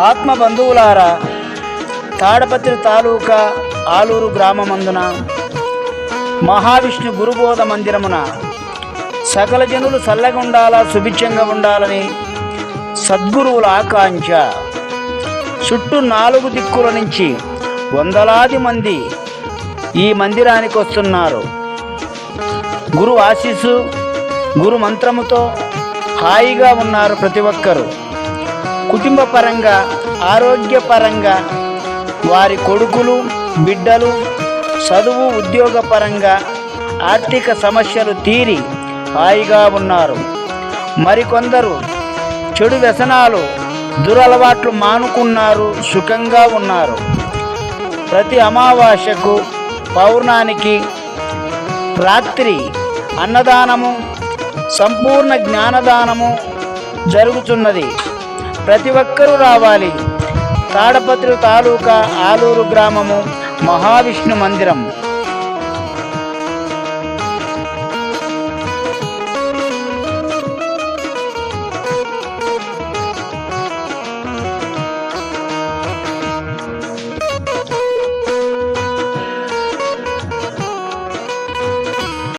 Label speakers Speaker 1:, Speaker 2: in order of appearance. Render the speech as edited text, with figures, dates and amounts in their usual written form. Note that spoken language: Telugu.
Speaker 1: ఆత్మ బంధువులారా, తాడపత్రి తాలూకా ఆలూరు గ్రామమందున మహావిష్ణు గురుబోధ మందిరమున సకల జనులు చల్లగుండాలా, సుభిక్షంగా ఉండాలని సద్గురువుల ఆకాంక్ష. చుట్టూ 4 దిక్కుల నుంచి వందలాది మంది ఈ మందిరానికి వస్తున్నారు. గురు ఆశీస్సు, గురు మంత్రముతో హాయిగా ఉన్నారు ప్రతి ఒక్కరూ. కుటుంబ పరంగా, ఆరోగ్యపరంగా, వారి కొడుకులు బిడ్డలు చదువు ఉద్యోగపరంగా ఆర్థిక సమస్యలు తీరి హాయిగా ఉన్నారు. మరికొందరు చెడు వ్యసనాలు దురలవాట్లు మానుకున్నారు, సుఖంగా ఉన్నారు. ప్రతి అమావాస్యకు పౌర్ణానికి రాత్రి అన్నదానము, సంపూర్ణ జ్ఞానదానము జరుగుతున్నది. ప్రతి ఒక్కరూ రావాలి. తాడపత్రి తాలూకా ఆలూరు గ్రామము మహావిష్ణు మందిరం.